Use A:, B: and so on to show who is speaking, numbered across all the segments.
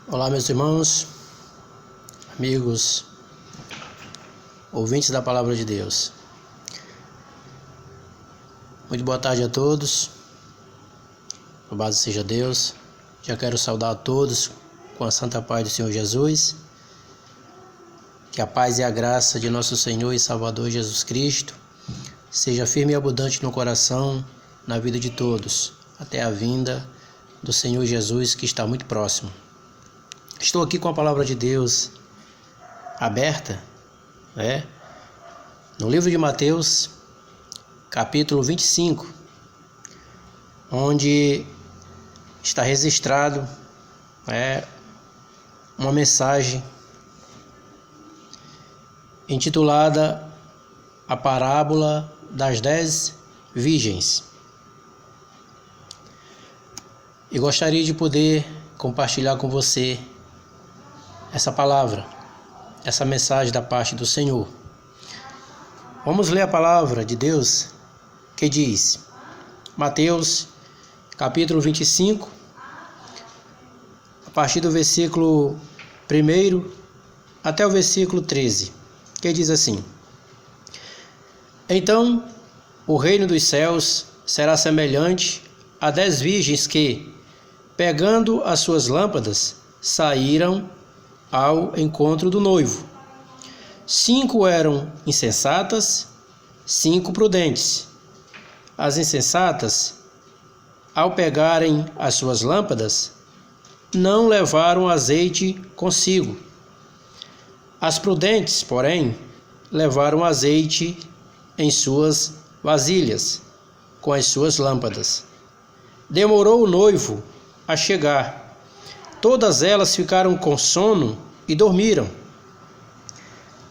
A: Olá, meus irmãos, amigos, ouvintes da Palavra de Deus. Muito boa tarde a todos. Louvado seja Deus. Já quero saudar a todos com a santa paz do Senhor Jesus. Que a paz e a graça de nosso Senhor e Salvador Jesus Cristo seja firme e abundante no coração, na vida de todos, até a vinda do Senhor Jesus, que está muito próximo. Estou aqui com a Palavra de Deus aberta, no livro de Mateus, capítulo 25, onde está registrado uma mensagem intitulada A Parábola das 10 Virgens. E gostaria de poder compartilhar com você essa palavra, essa mensagem da parte do Senhor. Vamos ler a palavra de Deus que diz, Mateus capítulo 25, a partir do versículo 1 até o versículo 13, que diz assim: Então o reino dos céus será semelhante a 10 virgens que, pegando as suas lâmpadas, saíram ao encontro do noivo. 5 eram insensatas, 5 prudentes. As insensatas, ao pegarem as suas lâmpadas, não levaram azeite consigo. As prudentes, porém, levaram azeite em suas vasilhas, com as suas lâmpadas. Demorou o noivo a chegar. Todas elas ficaram com sono e dormiram.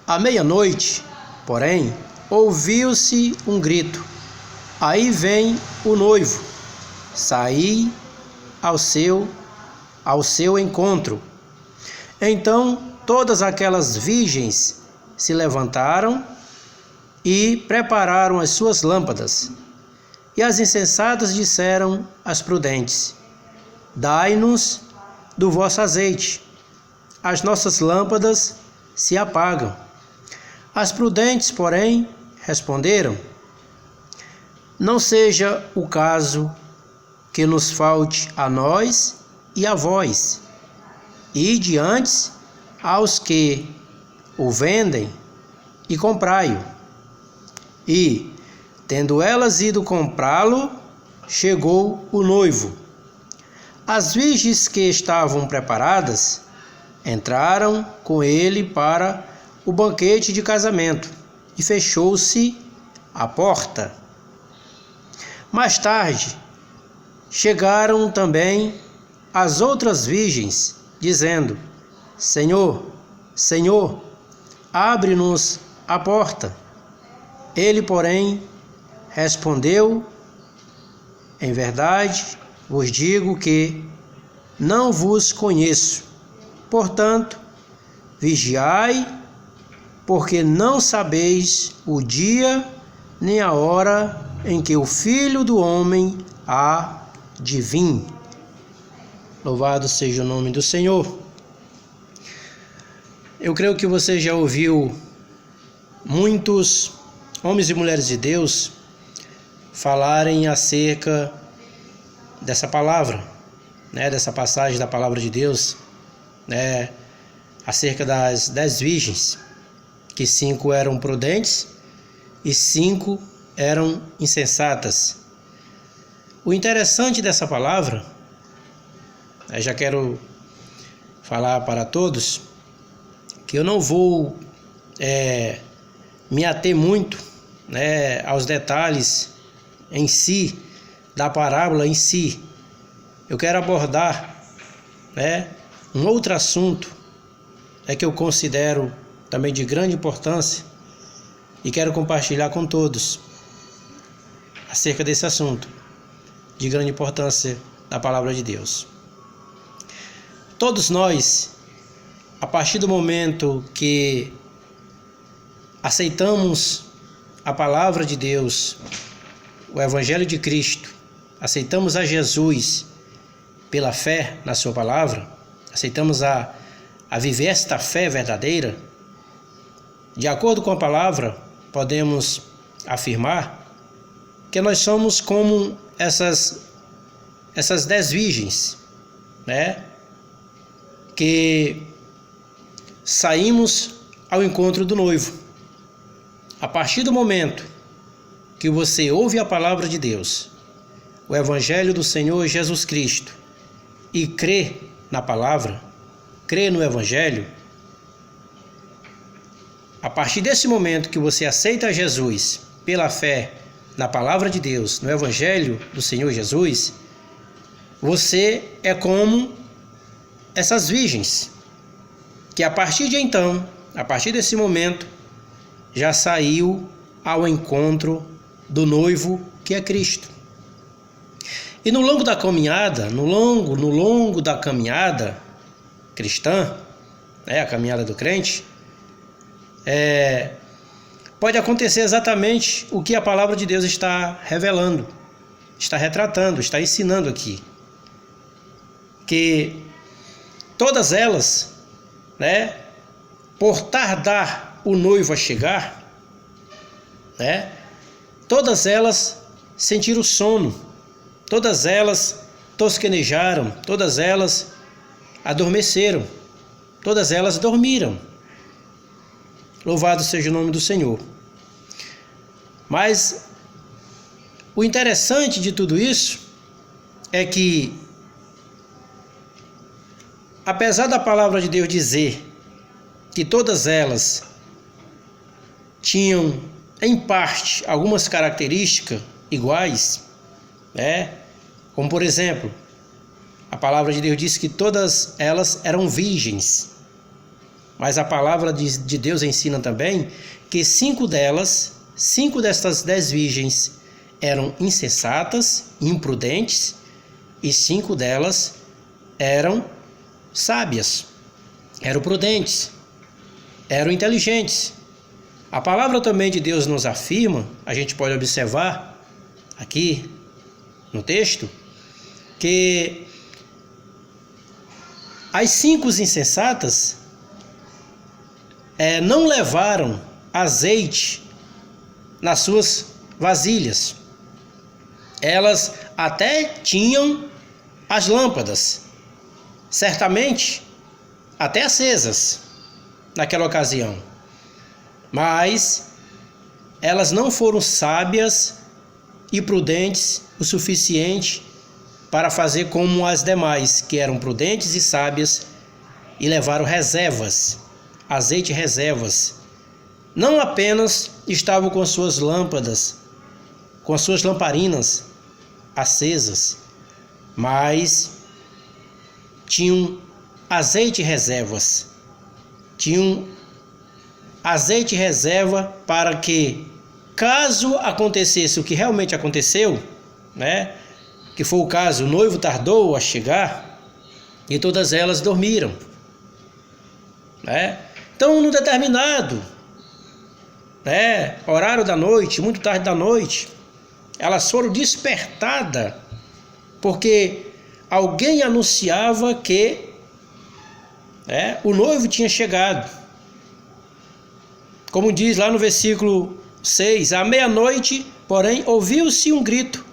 A: À meia-noite, porém, ouviu-se um grito: Aí vem o noivo, saí ao seu encontro. Então todas aquelas virgens se levantaram e prepararam as suas lâmpadas. E as insensatas disseram às prudentes: Dai-nos do vosso azeite, as nossas lâmpadas se apagam. As prudentes, porém, responderam: Não seja o caso que nos falte a nós e a vós. Ide antes aos que o vendem e comprai-o. E, tendo elas ido comprá-lo, chegou o noivo. As virgens que estavam preparadas entraram com ele para o banquete de casamento e fechou-se a porta. Mais tarde, chegaram também as outras virgens, dizendo: Senhor, Senhor, abre-nos a porta. Ele, porém, respondeu: Em verdade, vos digo que não vos conheço. Portanto, vigiai, porque não sabeis o dia nem a hora em que o Filho do Homem há de vir. Louvado seja o nome do Senhor. Eu creio que você já ouviu muitos homens e mulheres de Deus falarem acerca dessa palavra, dessa passagem da palavra de Deus, acerca das 10 virgens, que 5 eram prudentes e 5 eram insensatas. O interessante dessa palavra, já quero falar para todos, que eu não vou me ater muito aos detalhes em si, da parábola em si. Eu quero abordar um outro assunto que eu considero também de grande importância e quero compartilhar com todos acerca desse assunto de grande importância da palavra de Deus. Todos nós, a partir do momento que aceitamos a palavra de Deus, o Evangelho de Cristo, aceitamos a Jesus pela fé na sua palavra, aceitamos a viver esta fé verdadeira, de acordo com a palavra, podemos afirmar que nós somos como essas 10 virgens, né? Que saímos ao encontro do noivo. A partir do momento que você ouve a palavra de Deus, o Evangelho do Senhor Jesus Cristo, e crê na palavra, crê no Evangelho, a partir desse momento que você aceita Jesus pela fé na palavra de Deus, no Evangelho do Senhor Jesus, você é como essas virgens, que a partir de então, a partir desse momento, já saiu ao encontro do noivo que é Cristo. E no longo da caminhada, no longo da caminhada cristã, a caminhada do crente, pode acontecer exatamente o que a palavra de Deus está revelando, está retratando, está ensinando aqui. Que todas elas, por tardar o noivo a chegar, todas elas sentiram sono, todas elas tosquenejaram, todas elas adormeceram, todas elas dormiram. Louvado seja o nome do Senhor. Mas o interessante de tudo isso é que, apesar da palavra de Deus dizer que todas elas tinham, em parte, algumas características iguais, como por exemplo, a palavra de Deus diz que todas elas eram virgens, mas a palavra de Deus ensina também que 5 destas 10 virgens eram insensatas, imprudentes, e 5 delas eram sábias, eram prudentes, eram inteligentes. A palavra também de Deus nos afirma, a gente pode observar aqui no texto, que as 5 insensatas não levaram azeite nas suas vasilhas. Elas até tinham as lâmpadas, certamente até acesas naquela ocasião, mas elas não foram sábias e prudentes o suficiente para fazer como as demais, que eram prudentes e sábias e levaram reservas, azeite reservas. Não apenas estavam com suas lâmpadas, com as suas lamparinas acesas, mas tinham azeite reservas. Tinham azeite reserva para que, caso acontecesse o que realmente aconteceu, que foi o caso, o noivo tardou a chegar e todas elas dormiram. Então, num determinado horário da noite, muito tarde da noite, elas foram despertadas porque alguém anunciava que o noivo tinha chegado. Como diz lá no versículo 6, à meia-noite, porém, ouviu-se um grito: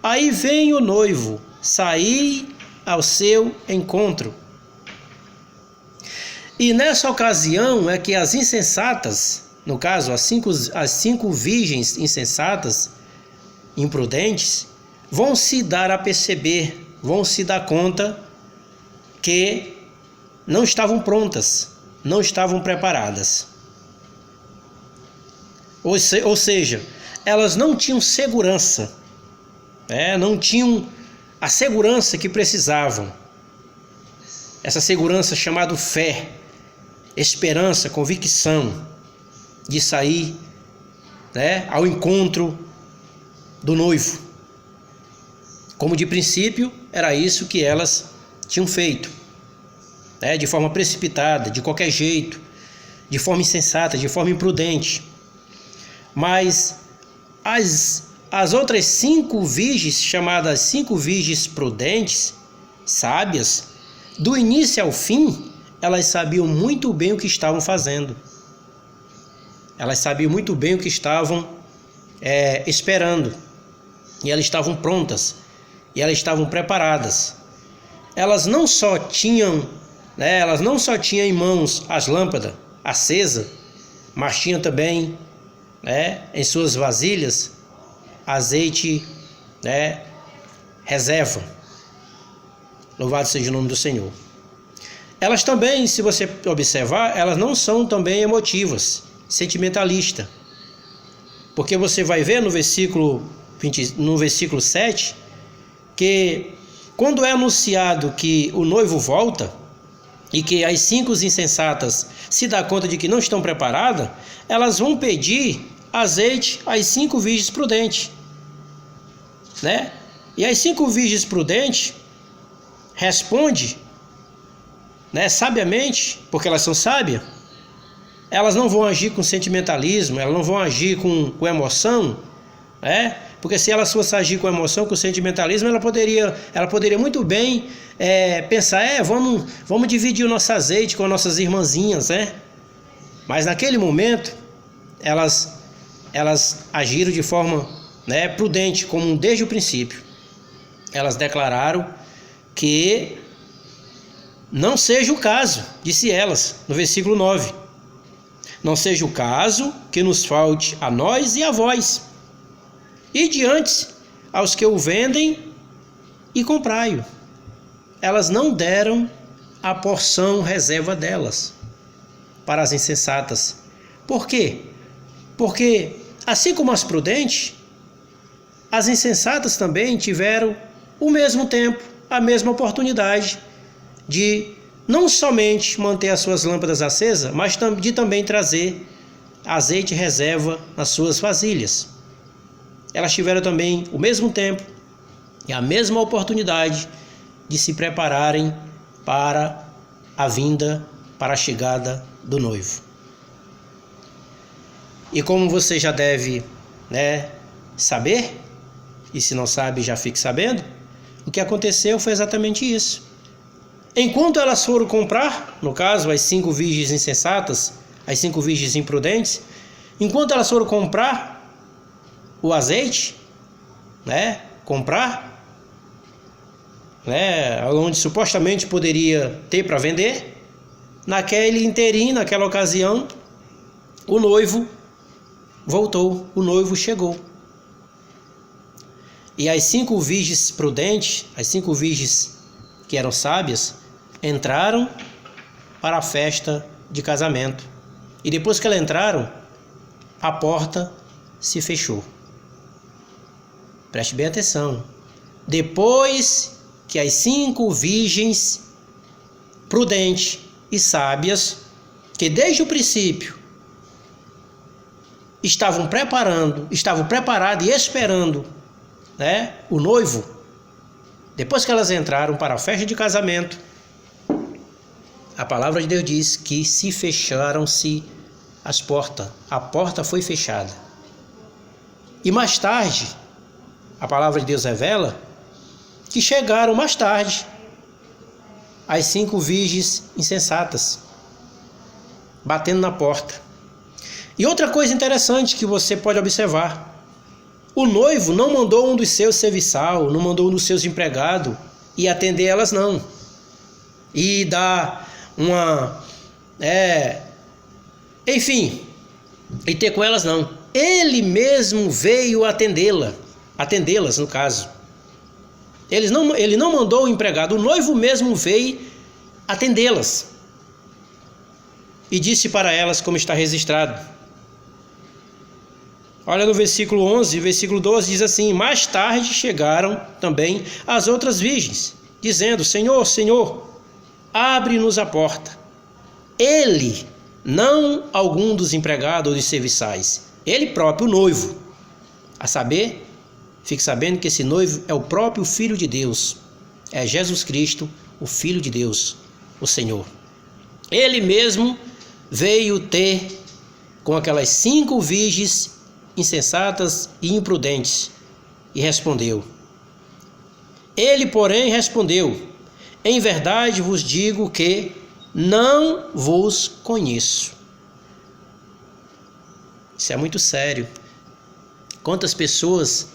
A: aí vem o noivo, saí ao seu encontro. E nessa ocasião é que as insensatas, no caso, as cinco virgens insensatas, imprudentes, vão se dar a perceber, vão se dar conta que não estavam prontas, não estavam preparadas. Ou seja, elas não tinham segurança, não tinham a segurança que precisavam. Essa segurança chamada fé, esperança, convicção de sair ao encontro do noivo. Como de princípio, era isso que elas tinham feito, de forma precipitada, de qualquer jeito, de forma insensata, de forma imprudente. Mas as outras 5 virgens, chamadas 5 virgens prudentes, sábias, do início ao fim, elas sabiam muito bem o que estavam fazendo. Elas sabiam muito bem o que estavam esperando. E elas estavam prontas. E elas estavam preparadas. Elas não só tinham em mãos as lâmpadas acesas, mas tinham também, em suas vasilhas, azeite, reserva. Louvado seja o nome do Senhor. Elas também, se você observar, elas não são também emotivas, sentimentalistas. Porque você vai ver no versículo 7, que quando é anunciado que o noivo volta e que as 5 insensatas se dão conta de que não estão preparadas, elas vão pedir azeite às 5 virgens prudentes. E as 5 virgens prudentes respondem, sabiamente, porque elas são sábias. Elas não vão agir com sentimentalismo, elas não vão agir com emoção, porque se elas fossem agir com emoção, com sentimentalismo, ela poderia muito bem pensar, vamos dividir o nosso azeite com as nossas irmãzinhas, Mas naquele momento, elas agiram de forma prudente, como desde o princípio. Elas declararam que não seja o caso, disse elas, no versículo 9. Não seja o caso que nos falte a nós e a vós, e diante aos que o vendem, e comprai-o. Elas não deram a porção reserva delas para as insensatas. Por quê? Porque, assim como as prudentes, as insensatas também tiveram o mesmo tempo, a mesma oportunidade de não somente manter as suas lâmpadas acesas, mas de também trazer azeite reserva nas suas vasilhas. Elas tiveram também o mesmo tempo e a mesma oportunidade de se prepararem para a vinda, para a chegada do noivo. E como você já deve saber, e se não sabe, já fique sabendo, o que aconteceu foi exatamente isso. Enquanto elas foram comprar, no caso, as 5 virgens insensatas, as 5 virgens imprudentes, enquanto elas foram comprar o azeite, onde supostamente poderia ter para vender, naquele inteirinho, naquela ocasião, o noivo voltou, o noivo chegou. E as 5 virgens prudentes, as 5 virgens que eram sábias, entraram para a festa de casamento. E depois que elas entraram, a porta se fechou. Preste bem atenção. Depois que as 5 virgens prudentes e sábias, que desde o princípio estavam preparadas e esperando o noivo, depois que elas entraram para a festa de casamento, a palavra de Deus diz que se fecharam-se as portas. A porta foi fechada. E mais tarde, a palavra de Deus revela que chegaram mais tarde as 5 virgens insensatas, batendo na porta. E outra coisa interessante que você pode observar: o noivo não mandou um dos seus serviçal, não mandou um dos seus empregados ir atender elas, não. E dar e ter com elas, não. Ele mesmo veio atendê-las, no caso. Ele não mandou o empregado, o noivo mesmo veio atendê-las. E disse para elas, como está registrado. Olha no versículo 11, versículo 12, diz assim: mais tarde chegaram também as outras virgens, dizendo: Senhor, Senhor, abre-nos a porta. Ele, não algum dos empregados ou dos serviçais, ele próprio, o noivo. A saber, fique sabendo que esse noivo é o próprio Filho de Deus. É Jesus Cristo, o Filho de Deus, o Senhor. Ele mesmo veio ter com aquelas 5 virgens insensatas e imprudentes e respondeu. Ele, porém, respondeu: Em verdade vos digo que não vos conheço. Isso é muito sério. Quantas pessoas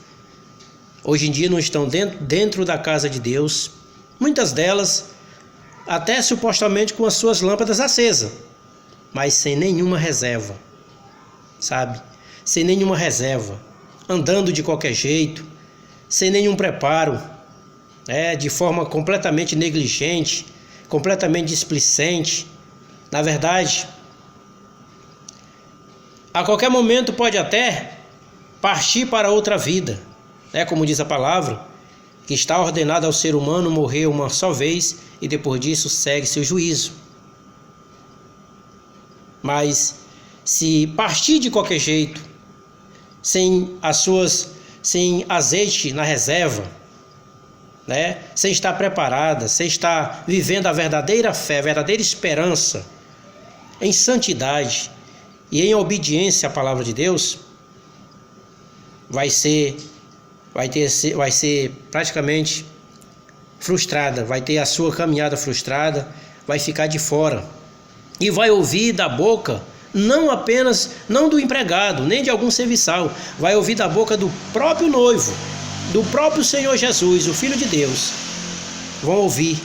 A: hoje em dia não estão dentro da casa de Deus, muitas delas até supostamente com as suas lâmpadas acesas, mas sem nenhuma reserva, sabe? Sem nenhuma reserva, andando de qualquer jeito, sem nenhum preparo, de forma completamente negligente, completamente displicente. Na verdade, a qualquer momento pode até partir para outra vida, como diz a palavra, que está ordenado ao ser humano morrer uma só vez e depois disso segue seu juízo. Mas se partir de qualquer jeito, sem azeite na reserva, sem estar preparada, sem estar vivendo a verdadeira fé, a verdadeira esperança, em santidade e em obediência à palavra de Deus, vai ser praticamente frustrada, vai ter a sua caminhada frustrada, vai ficar de fora e vai ouvir da boca não do empregado, nem de algum serviçal, vai ouvir da boca do próprio noivo, do próprio Senhor Jesus, o Filho de Deus. Vão ouvir: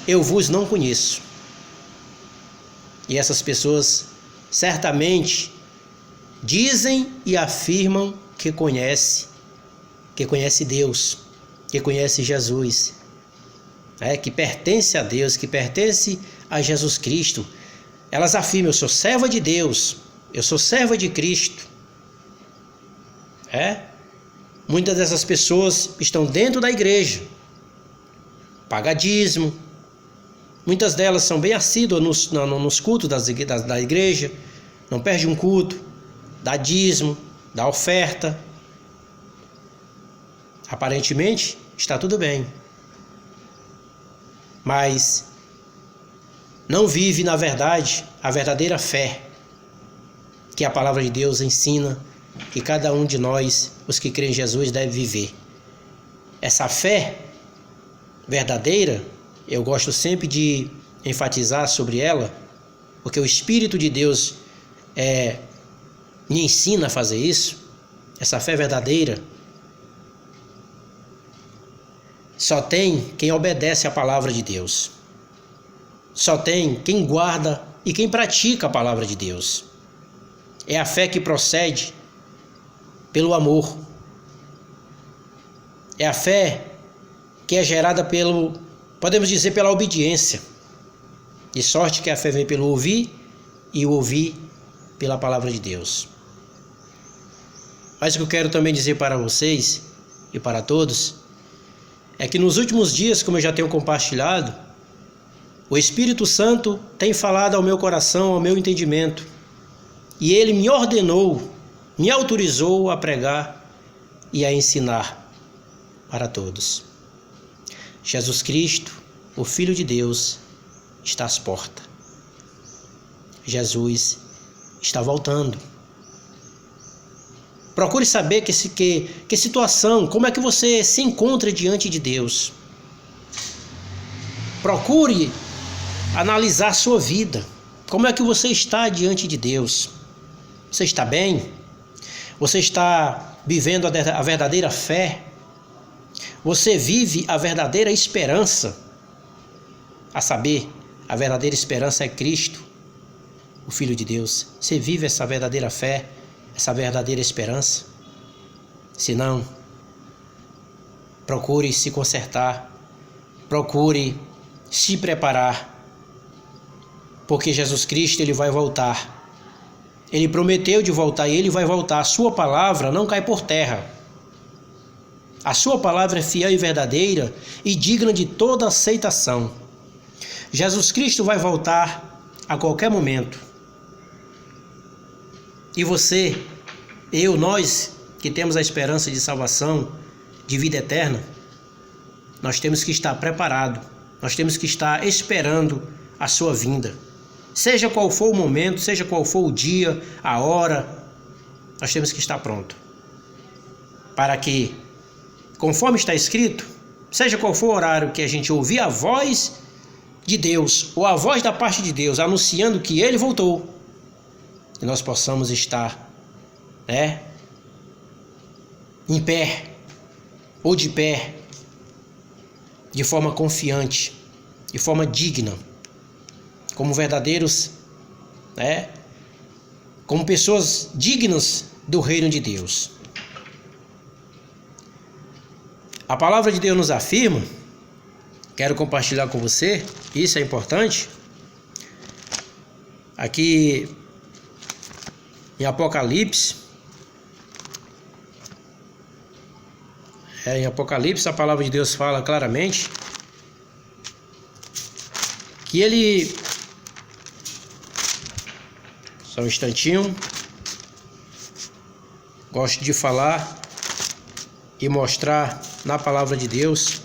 A: eu vos não conheço. E essas pessoas certamente dizem e afirmam que conhece Deus, que conhece Jesus, que pertence a Deus, que pertence a Jesus Cristo. Elas afirmam: eu sou serva de Deus, eu sou serva de Cristo. Muitas dessas pessoas estão dentro da igreja, pagam dízimo, muitas delas são bem assíduas nos cultos da igreja, não perde um culto, dá dízimo, dá oferta. Aparentemente está tudo bem, mas não vive na verdade a verdadeira fé que a palavra de Deus ensina que cada um de nós, os que creem em Jesus, deve viver. Essa fé verdadeira, eu gosto sempre de enfatizar sobre ela, porque o Espírito de Deus me ensina a fazer isso. Essa fé verdadeira só tem quem obedece à palavra de Deus. Só tem quem guarda e quem pratica a palavra de Deus. É a fé que procede pelo amor. É a fé que é gerada podemos dizer, pela obediência. De sorte que a fé vem pelo ouvir e o ouvir pela palavra de Deus. Mas o que eu quero também dizer para vocês e para todos é que nos últimos dias, como eu já tenho compartilhado, o Espírito Santo tem falado ao meu coração, ao meu entendimento, e ele me ordenou, me autorizou a pregar e a ensinar para todos. Jesus Cristo, o Filho de Deus, está às portas. Jesus está voltando. Procure saber que situação, como é que você se encontra diante de Deus. Procure analisar a sua vida. Como é que você está diante de Deus? Você está bem? Você está vivendo a verdadeira fé? Você vive a verdadeira esperança? A saber, a verdadeira esperança é Cristo, o Filho de Deus. Você vive essa verdadeira fé, essa verdadeira esperança? Se não, procure se consertar, procure se preparar, porque Jesus Cristo, ele vai voltar. Ele prometeu de voltar e ele vai voltar. A sua palavra não cai por terra. A sua palavra é fiel e verdadeira e digna de toda aceitação. Jesus Cristo vai voltar a qualquer momento. E você, nós que temos a esperança de salvação, de vida eterna, nós temos que estar preparados, nós temos que estar esperando a sua vinda. Seja qual for o momento, seja qual for o dia, a hora, nós temos que estar pronto. Para que, conforme está escrito, seja qual for o horário que a gente ouvir a voz de Deus, ou a voz da parte de Deus, anunciando que Ele voltou, que nós possamos estar, em pé, ou de pé, de forma confiante, de forma digna, como verdadeiros, como pessoas dignas do reino de Deus. A palavra de Deus nos afirma, quero compartilhar com você, isso é importante, aqui em Apocalipse, a palavra de Deus fala claramente que Ele... Só um instantinho. Gosto de falar e mostrar na palavra de Deus.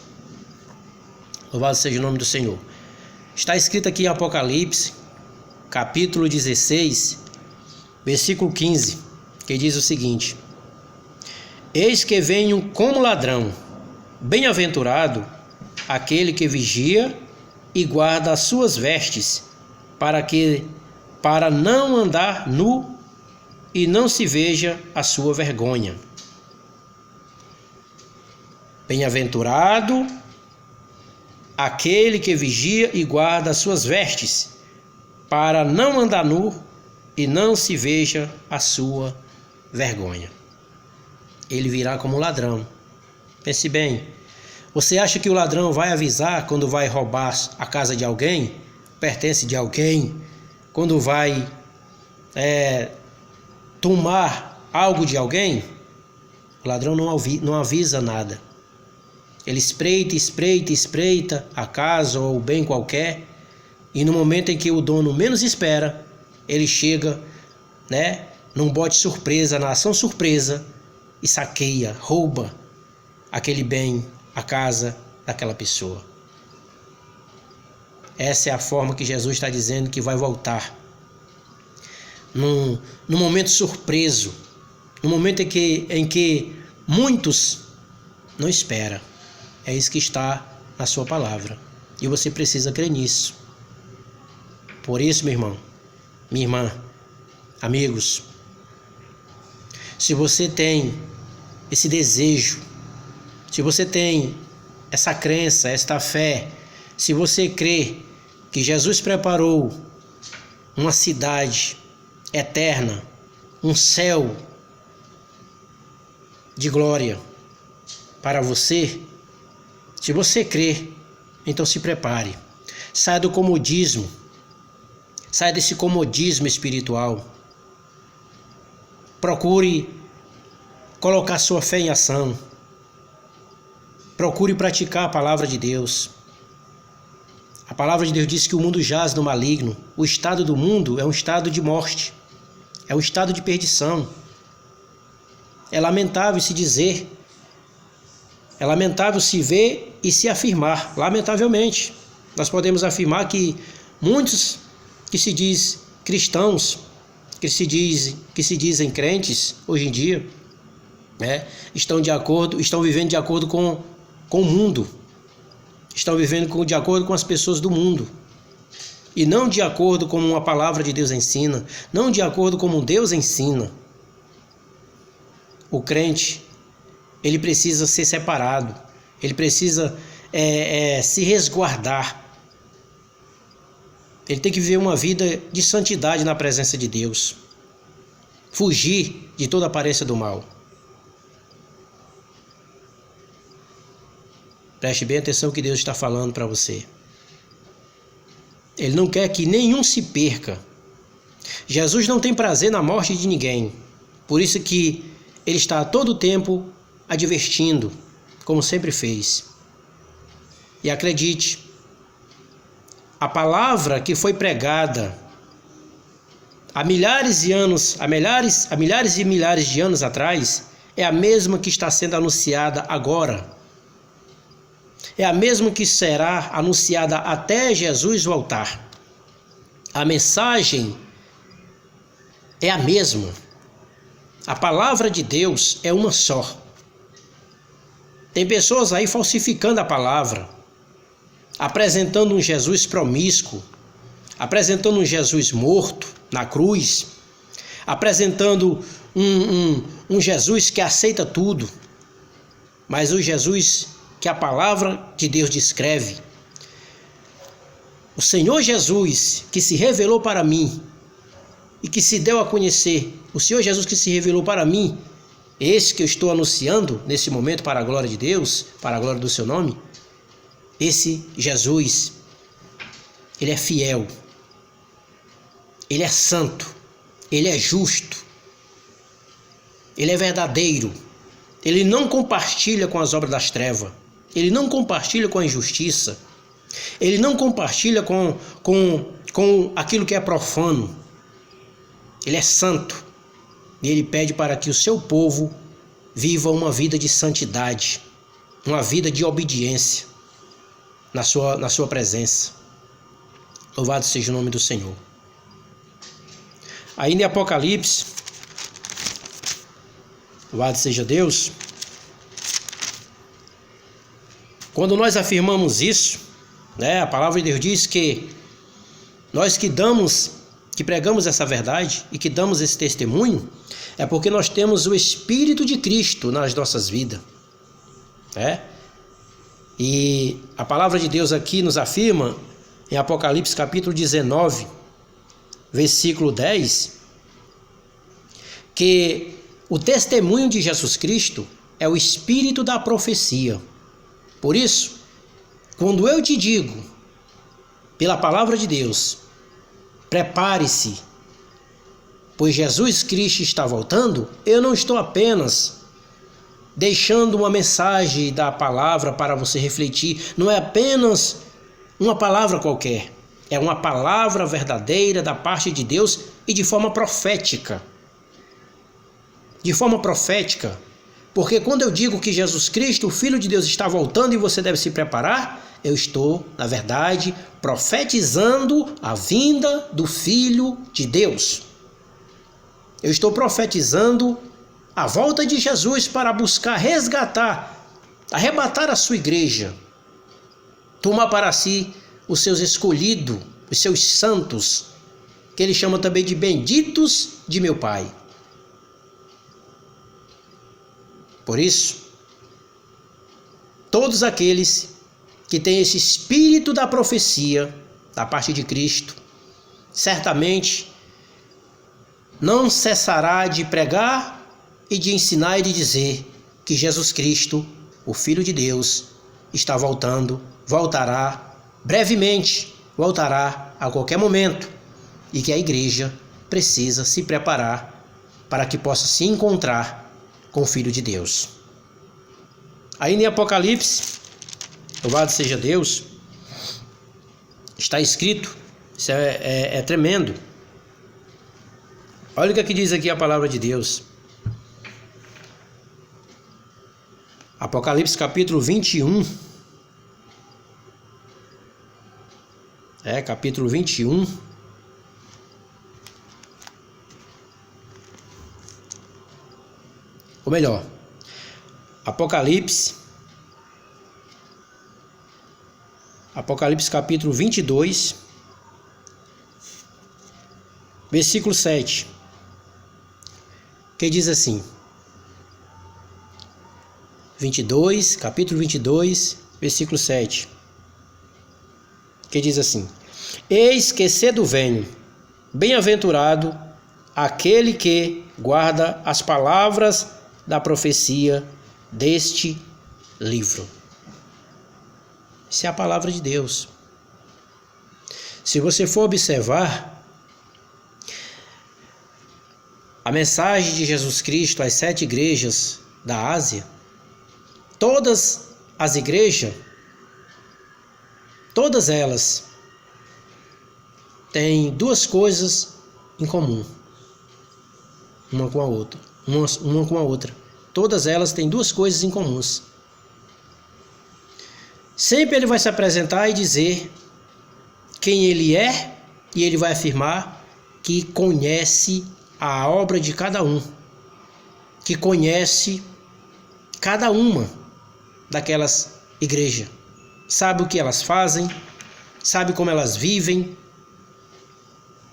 A: Louvado seja o nome do Senhor. Está escrito aqui em Apocalipse, capítulo 16, versículo 15, que diz o seguinte: Eis que venho como ladrão, bem-aventurado aquele que vigia e guarda as suas vestes, para não andar nu e não se veja a sua vergonha. Bem-aventurado aquele que vigia e guarda as suas vestes, para não andar nu e não se veja a sua vergonha. Ele virá como ladrão. Pense bem, você acha que o ladrão vai avisar quando vai roubar a casa de alguém, pertence de alguém, quando vai tomar algo de alguém? O ladrão não avisa nada. Ele espreita a casa ou o bem qualquer, e no momento em que o dono menos espera, ele chega, num bote surpresa, na ação surpresa, e saqueia, rouba aquele bem, a casa daquela pessoa. Essa é a forma que Jesus está dizendo que vai voltar. Num momento surpreso, no momento em que muitos não esperam. É isso que está na sua palavra. E você precisa crer nisso. Por isso, meu irmão, minha irmã, amigos, se você tem esse desejo, se você tem essa crença, esta fé, se você crê que Jesus preparou uma cidade eterna, um céu de glória para você, se você crê, então se prepare. Saia do comodismo, saia desse comodismo espiritual. Procure colocar sua fé em ação. Procure praticar a palavra de Deus. A palavra de Deus diz que o mundo jaz no maligno. O estado do mundo é um estado de morte. É um estado de perdição. É lamentável se dizer. É lamentável se ver e se afirmar. Lamentavelmente. Nós podemos afirmar que muitos que se dizem cristãos, que se dizem crentes hoje em dia, estão vivendo de acordo com o mundo. Estão vivendo de acordo com as pessoas do mundo. E não de acordo com uma palavra de Deus ensina. Não de acordo com Deus ensina. O crente, ele precisa ser separado. Ele precisa se resguardar. Ele tem que viver uma vida de santidade na presença de Deus. Fugir de toda aparência do mal. Preste bem atenção no que Deus está falando para você. Ele não quer que nenhum se perca. Jesus não tem prazer na morte de ninguém. Por isso que Ele está a todo tempo advertindo, como sempre fez. E acredite, a palavra que foi pregada há milhares e milhares de anos atrás é a mesma que está sendo anunciada agora. É a mesma que será anunciada até Jesus voltar. A mensagem é a mesma. A palavra de Deus é uma só. Tem pessoas aí falsificando a palavra, apresentando um Jesus promíscuo, apresentando um Jesus morto na cruz, apresentando um Jesus que aceita tudo, mas o Jesus que a palavra de Deus descreve. O Senhor Jesus que se revelou para mim e que se deu a conhecer, o Senhor Jesus que se revelou para mim, esse que eu estou anunciando nesse momento para a glória de Deus, para a glória do seu nome, esse Jesus, ele é fiel, ele é santo, ele é justo, ele é verdadeiro, ele não compartilha com as obras das trevas, ele não compartilha com a injustiça, ele não compartilha com aquilo que é profano, ele é santo e ele pede para que o seu povo viva uma vida de santidade, uma vida de obediência na sua presença. Louvado seja o nome do Senhor. Ainda em Apocalipse, louvado seja Deus, quando nós afirmamos isso, a palavra de Deus diz que nós que pregamos essa verdade e que damos esse testemunho, é porque nós temos o Espírito de Cristo nas nossas vidas. E a palavra de Deus aqui nos afirma, em Apocalipse capítulo 19, versículo 10, que o testemunho de Jesus Cristo é o espírito da profecia. Por isso, quando eu te digo, pela palavra de Deus, prepare-se, pois Jesus Cristo está voltando, eu não estou apenas deixando uma mensagem da palavra para você refletir, não é apenas uma palavra qualquer, é uma palavra verdadeira da parte de Deus e de forma profética. De forma profética, porque quando eu digo que Jesus Cristo, o Filho de Deus, está voltando e você deve se preparar, eu estou, na verdade, profetizando a vinda do Filho de Deus. Eu estou profetizando a volta de Jesus para buscar resgatar, arrebatar a sua igreja, tomar para si os seus escolhidos, os seus santos, que ele chama também de benditos de meu Pai. Por isso, todos aqueles que têm esse espírito da profecia da parte de Cristo, certamente não cessará de pregar e de ensinar e de dizer que Jesus Cristo, o Filho de Deus, está voltando, voltará brevemente, voltará a qualquer momento, e que a igreja precisa se preparar para que possa se encontrar com o Filho de Deus. Ainda em Apocalipse, louvado seja Deus, está escrito, isso é tremendo. Olha o que diz aqui a palavra de Deus. Apocalipse capítulo 21. Capítulo 21. Ou melhor, Apocalipse capítulo 22, versículo 7, que diz assim, capítulo 22, versículo 7, que diz assim: Eis que cedo venho, bem-aventurado aquele que guarda as palavras da profecia deste livro. Essa é a palavra de Deus. Se você for observar a mensagem de Jesus Cristo às 7 igrejas da Ásia, todas as igrejas, todas elas têm duas coisas em comum, uma com a outra. Todas elas têm duas coisas em comuns. Sempre ele vai se apresentar e dizer quem ele é, e ele vai afirmar que conhece a obra de cada um, que conhece cada uma daquelas igrejas. Sabe o que elas fazem, sabe como elas vivem,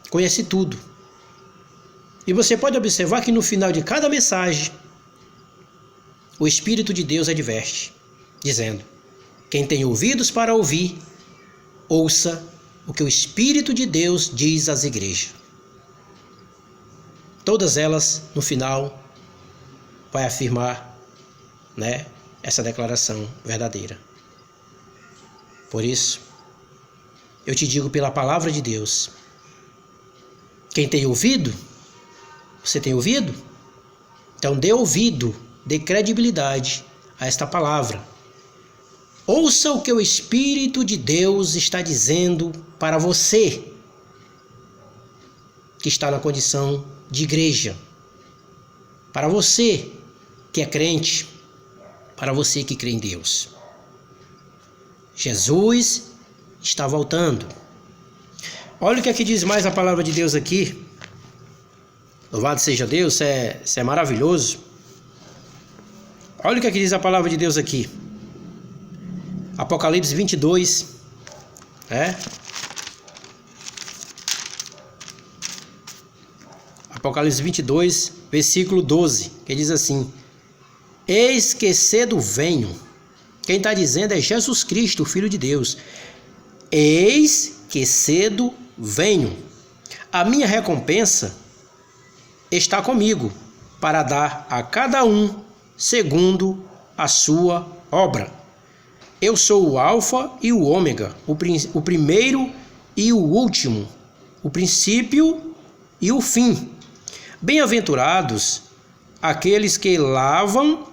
A: conhece tudo. E você pode observar que no final de cada mensagem, o Espírito de Deus adverte, dizendo: quem tem ouvidos para ouvir, ouça o que o Espírito de Deus diz às igrejas. Todas elas, no final, vai afirmar, essa declaração verdadeira. Por isso, eu te digo pela palavra de Deus: quem tem ouvido, você tem ouvido? Então dê ouvido, dê credibilidade a esta palavra. Ouça o que o Espírito de Deus está dizendo para você, que está na condição de igreja, para você que é crente, para você que crê em Deus. Jesus está voltando. Olha o que aqui diz mais a palavra de Deus aqui. Louvado seja Deus, isso é maravilhoso. Olha o que aqui diz a palavra de Deus aqui. Apocalipse 22, Apocalipse 22, versículo 12, que diz assim: eis que cedo venho. Quem está dizendo é Jesus Cristo, o Filho de Deus. Eis que cedo venho. A minha recompensa está comigo, para dar a cada um segundo a sua obra. Eu sou o Alfa e o Ômega, o primeiro e o último, o princípio e o fim. Bem-aventurados aqueles que lavam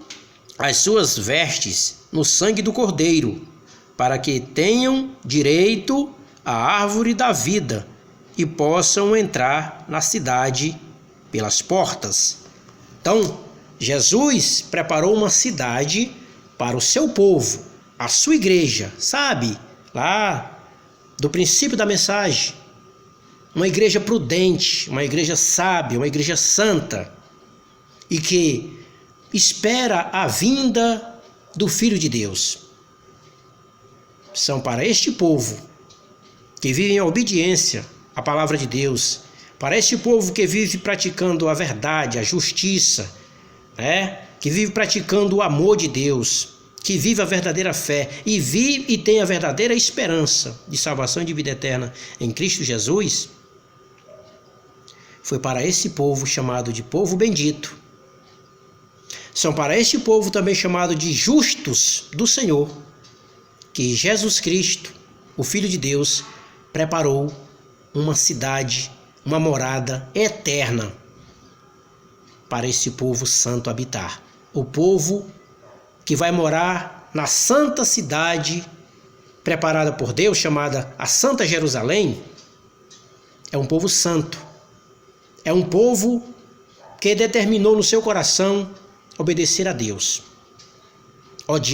A: as suas vestes no sangue do Cordeiro, para que tenham direito à árvore da vida e possam entrar na cidade pelas portas. Então, Jesus preparou uma cidade para o seu povo, a sua igreja, sabe? Lá do princípio da mensagem, uma igreja prudente, uma igreja sábia, uma igreja santa, e que espera a vinda do Filho de Deus. São para este povo que vive em obediência à palavra de Deus, para este povo que vive praticando a verdade, a justiça, que vive praticando o amor de Deus, que vive a verdadeira fé e vive e tem a verdadeira esperança de salvação e de vida eterna em Cristo Jesus. Foi para esse povo chamado de povo bendito. São para este povo também chamado de justos do Senhor, que Jesus Cristo, o Filho de Deus, preparou uma cidade, uma morada eterna para esse povo santo habitar. O povo que vai morar na santa cidade preparada por Deus, chamada a Santa Jerusalém, é um povo santo. É um povo que determinou no seu coração obedecer a Deus.